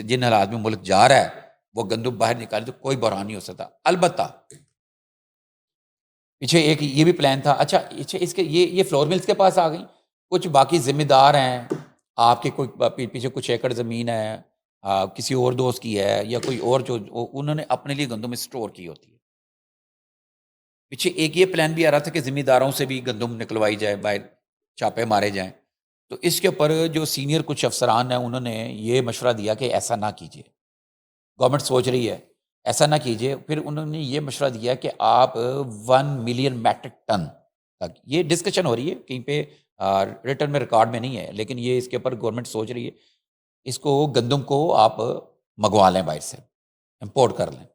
جن حالات میں ملک جا رہا ہے وہ گندم باہر نکالے تو کوئی بحران نہیں ہو سکتا۔ البتہ پیچھے ایک یہ بھی پلان تھا، اچھا اس کے یہ فلور ملز کے پاس آ گئی، کچھ باقی ذمہ دار ہیں آپ کے، کوئی پیچھے کچھ ایکڑ زمین ہے کسی اور دوست کی ہے، یا کوئی اور جو انہوں نے اپنے لیے گندم اسٹور کی ہوتی ہے۔ پیچھے ایک یہ پلان بھی آ رہا تھا کہ ذمہ داروں سے بھی گندم نکلوائی جائے، باہر چھاپے مارے جائیں، تو اس کے اوپر جو سینئر کچھ افسران ہیں انہوں نے یہ مشورہ دیا کہ ایسا نہ کیجیے، گورنمنٹ سوچ رہی ہے ایسا نہ کیجیے۔ پھر انہوں نے یہ مشورہ دیا کہ آپ 1 ملین میٹرک ٹن تک، یہ ڈسکشن ہو رہی ہے کہیں پہ ریٹرن میں ریکارڈ میں نہیں ہے، لیکن یہ اس کے اوپر گورنمنٹ سوچ رہی ہے، اس کو گندم کو آپ منگوا لیں، باہر سے امپورٹ کر لیں۔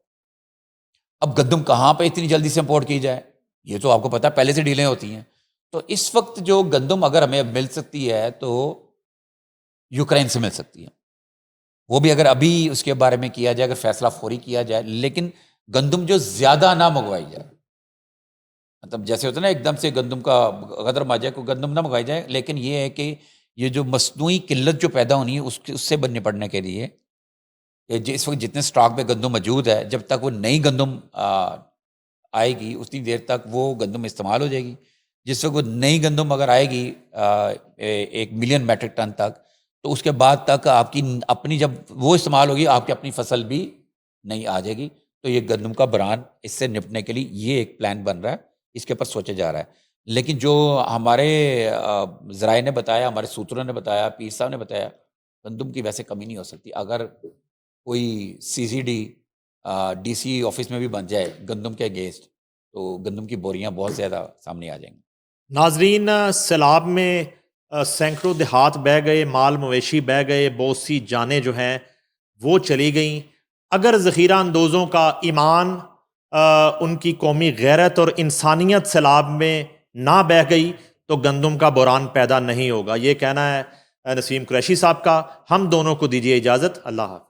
اب گندم کہاں پہ اتنی جلدی سے امپورٹ کی جائے، یہ تو آپ کو پتا پہلے سے ڈیلیں ہوتی ہیں، تو اس وقت جو گندم اگر ہمیں مل سکتی ہے تو یوکرین سے مل سکتی ہے، وہ بھی اگر ابھی اس کے بارے میں کیا جائے، اگر فیصلہ فوری کیا جائے، لیکن گندم جو زیادہ نہ منگوائی جائے، مطلب جیسے ہوتا ہے نا ایک دم سے گندم کا قدر آ جائے، کوئی گندم نہ منگوائی جائے، لیکن یہ ہے کہ یہ جو مصنوعی قلت جو پیدا ہونی ہے اس سے نپٹنے کے لیے اس وقت جتنے سٹاک میں گندم موجود ہے، جب تک وہ نئی گندم آئے گی اتنی دیر تک وہ گندم استعمال ہو جائے گی۔ جس وقت وہ نئی گندم اگر آئے گی 1 ملین میٹرک ٹن تک، تو اس کے بعد تک آپ کی اپنی جب وہ استعمال ہوگی آپ کی اپنی فصل بھی نہیں آ جائے گی، تو یہ گندم کا بحران اس سے نپٹنے کے لیے یہ ایک پلان بن رہا ہے، اس کے اوپر سوچا جا رہا ہے۔ لیکن جو ہمارے ذرائع نے بتایا، ہمارے سوتروں نے بتایا، پیر صاحب نے بتایا، گندم کی ویسے کمی نہیں ہو سکتی۔ اگر کوئی CCD DC آفس میں بھی بن جائے گندم کے اگینسٹ، تو گندم کی بوریاں بہت زیادہ سامنے آ جائیں گی۔ ناظرین، سیلاب میں سینکڑوں دیہات بہہ گئے، مال مویشی بہہ گئے، بہت سی جانیں جو ہیں وہ چلی گئیں۔ اگر ذخیرہ اندوزوں کا ایمان، ان کی قومی غیرت اور انسانیت سیلاب میں نہ بہہ گئی تو گندم کا بحران پیدا نہیں ہوگا، یہ کہنا ہے نسیم قریشی صاحب کا۔ ہم دونوں کو دیجیے اجازت، اللہ حافظ۔